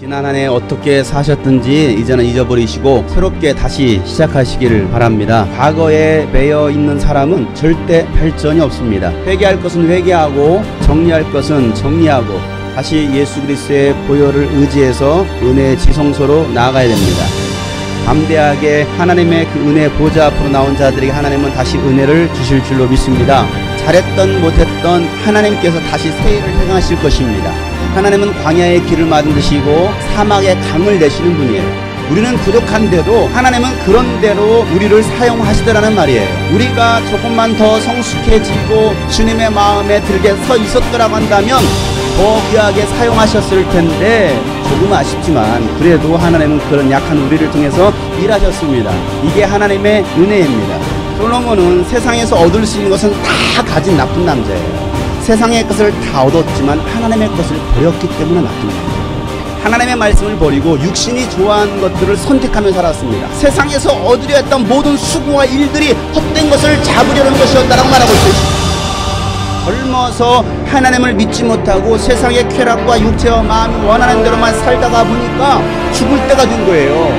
지난 한 해 어떻게 사셨든지 이제는 잊어버리시고 새롭게 다시 시작하시기를 바랍니다. 과거에 매여 있는 사람은 절대 발전이 없습니다. 회개할 것은 회개하고 정리할 것은 정리하고 다시 예수 그리스도의 보혈을 의지해서 은혜의 지성소로 나아가야 됩니다. 담대하게 하나님의 그 은혜 보좌 앞으로 나온 자들에게 하나님은 다시 은혜를 주실 줄로 믿습니다. 잘했던 못했던 하나님께서 다시 세일을 행하실 것입니다. 하나님은 광야의 길을 만드시고 사막의 강을 내시는 분이에요. 우리는 부족한데도 하나님은 그런 대로 우리를 사용하시더라는 말이에요. 우리가 조금만 더 성숙해지고 주님의 마음에 들게 서 있었더라고 한다면 더 귀하게 사용하셨을 텐데 조금 아쉽지만 그래도 하나님은 그런 약한 우리를 통해서 일하셨습니다. 이게 하나님의 은혜입니다. 솔로몬은 세상에서 얻을 수 있는 것은 다 가진 나쁜 남자예요. 세상의 것을 다 얻었지만 하나님의 것을 버렸기 때문에 나쁜 남자예요. 하나님의 말씀을 버리고 육신이 좋아하는 것들을 선택하며 살았습니다. 세상에서 얻으려 했던 모든 수고와 일들이 헛된 것을 잡으려는 것이었다라고 말하고 있습니다. 젊어서 하나님을 믿지 못하고 세상의 쾌락과 육체와 마음이 원하는 대로만 살다가 보니까 죽을 때가 된 거예요.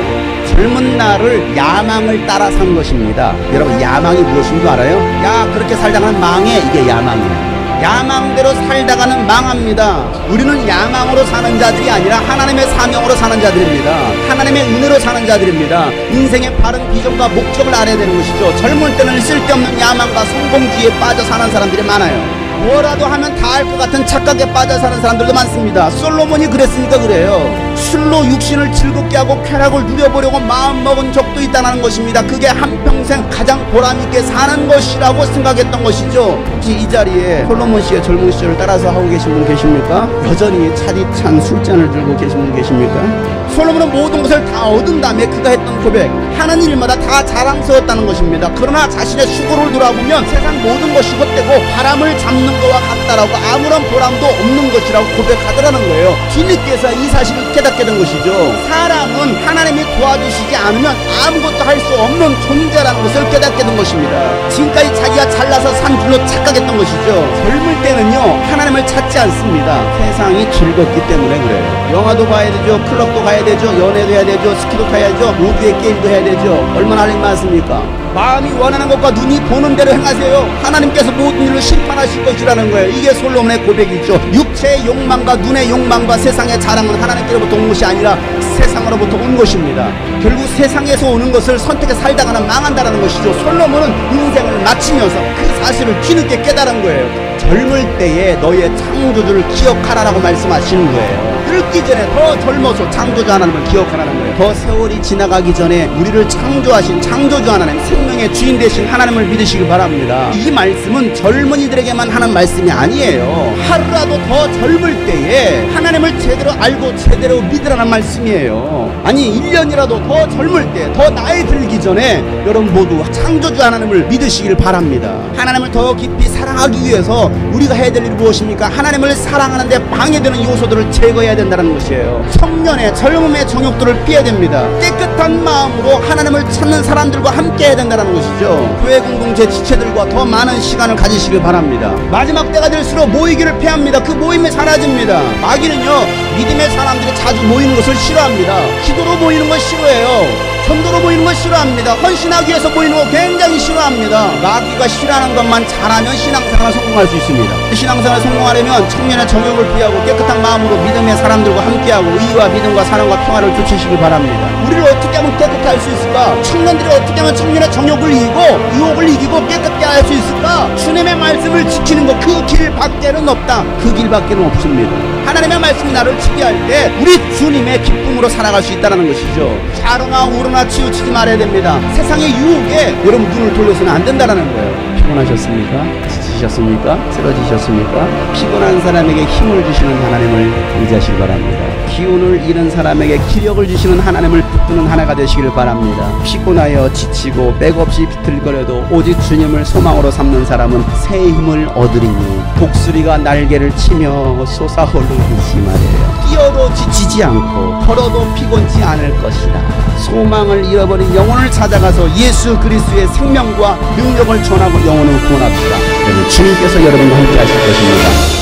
젊은 날을 야망을 따라 산 것입니다. 여러분, 야망이 무엇인 줄 알아요? 야, 그렇게 살다가는 망해. 이게 야망이에요. 야망대로 살다가는 망합니다. 우리는 야망으로 사는 자들이 아니라 하나님의 사명으로 사는 자들입니다. 하나님의 은혜로 사는 자들입니다. 인생의 바른 비전과 목적을 알아야 되는 것이죠. 젊을 때는 쓸데없는 야망과 성공주의에 빠져 사는 사람들이 많아요. 뭐라도 하면 다 할 것 같은 착각에 빠져 사는 사람들도 많습니다. 솔로몬이 그랬으니까 그래요. 술로 육신을 즐겁게 하고 쾌락을 누려보려고 마음먹은 적도 있다는 것입니다. 그게 한평생 가장 보람있게 사는 것이라고 생각했던 것이죠. 혹시 이 자리에 솔로몬 씨의 젊은 시절을 따라서 하고 계신 분 계십니까? 여전히 차디찬 술잔을 들고 계신 분 계십니까? 솔로몬은 모든 것을 다 얻은 다음에 그가 했던 고백, 하는 일마다 다 자랑스러웠다는 것입니다. 그러나 자신의 수고를 돌아보면 세상 모든 것이 헛되고 바람을 잡는 것과 같다라고 아무런 보람도 없는 것이라고 고백하더라는 거예요. 뒤늦게서 이 사실을 깨닫게 된 것이죠. 사람은 하나님이 도와주시지 않으면 아무것도 할 수 없는 존재라는 것을 깨닫게 된 것입니다. 지금까지 자기가 잘나서 산 줄로 착각했던 것이죠. 젊을 때는요, 하나님을 찾지 않습니다. 세상이 즐겁기 때문에 그래요. 영화도 봐야 되죠, 클럽도 가야 되죠, 연애도 해야 되죠, 스키도 타야죠, 모두의 게임도 해야 되죠. 얼마나 할 일 많습니까? 마음이 원하는 것과 눈이 보는 대로 행하세요. 하나님께서 모든 일을 심판하실 것이라는 거예요. 이게 솔로몬의 고백이죠. 육체의 욕망과 눈의 욕망과 세상의 자랑은 하나님께로부터 온 것이 아니라 세상으로부터 온 것입니다. 결국 세상에서 오는 것을 선택해 살다가는 망한다는 것이죠. 솔로몬은 인생을 마치면서 그 사실을 뒤늦게 깨달은 거예요. 젊을 때에 너의 창조주를 기억하라라고 말씀하시는 거예요. 늙기 전에 더 젊어서 창조주 하나님을 기억하라는 거예요. 더 세월이 지나가기 전에 우리를 창조하신 창조주 하나님, 생명의 주인 되신 하나님을 믿으시기 바랍니다. 이 말씀은 젊은이들에게만 하는 말씀이 아니에요. 하루라도 더 젊을 때에 하나님을 제대로 알고 제대로 믿으라는 말씀이에요. 아니, 1년이라도 더 젊을 때, 더 나이 들기 전에 여러분 모두 창조주 하나님을 믿으시길 바랍니다. 하나님을 더 깊이 사랑하기 위해서 우리가 해야 될 일이 무엇입니까? 하나님을 사랑하는데 방해되는 요소들을 제거해야 된다는 것이에요. 청년의 젊음의 정욕들을 피해야 됩니다. 깨끗한 마음으로 하나님을 찾는 사람들과 함께 해야 된다는 것이죠. 교회 공동체 지체들과 더 많은 시간을 가지시길 바랍니다. 마지막 때가 될수록 모이기를 피합니다. 그 모임이 사라집니다. 마귀는요, 믿음의 사람들이 자주 모이는 것을 싫어합니다. 기도로 모이는 걸 싫어해요. 전도로 모이는 걸 싫어합니다. 헌신하기 위해서 모이는 거 굉장히 싫어합니다. 마귀가 싫어하는 것만 잘하면 신앙생활 성공할 수 있습니다. 신앙생활 성공하려면 청년의 정욕을 피하고 깨끗한 마음으로 믿음의 사람들과 함께하고 의와 믿음과 사랑과 평화를 쫓으시길 바랍니다. 우리를 어떻게 하면 깨끗게 할 수 있을까? 청년들이 어떻게 하면 청년의 정욕을 이기고 유혹을 이기고 깨끗게 할 수 있을까? 주님의 말씀을 지키는 것, 그 길 밖에는 없다. 그 길 밖에는 없습니다. 하나님의 말씀이 나를 지배할 때 우리 주님의 기쁨으로 살아갈 수 있다는 것이죠. 좌로나 우로나 치우치지 말아야 됩니다. 세상의 유혹에 여러분 눈을 돌려서는 안 된다는 거예요. 피곤하셨습니까? 지치셨습니까? 쓰러지셨습니까? 피곤한 사람에게 힘을 주시는 하나님을 의지하시기 바랍니다. 기운을 잃은 사람에게 기력을 주시는 하나님을 붙드는 하나가 되시길 바랍니다. 피곤하여 지치고 맥없이 비틀거려도 오직 주님을 소망으로 삼는 사람은 새 힘을 얻으리니 독수리가 날개를 치며 솟아오르듯이 말이에요. 뛰어도 지치지 않고 걸어도 피곤치 않을 것이다. 소망을 잃어버린 영혼을 찾아가서 예수 그리스도의 생명과 능력을 전하고 영혼을 구원합시다. 주님께서 여러분과 함께 하실 것입니다.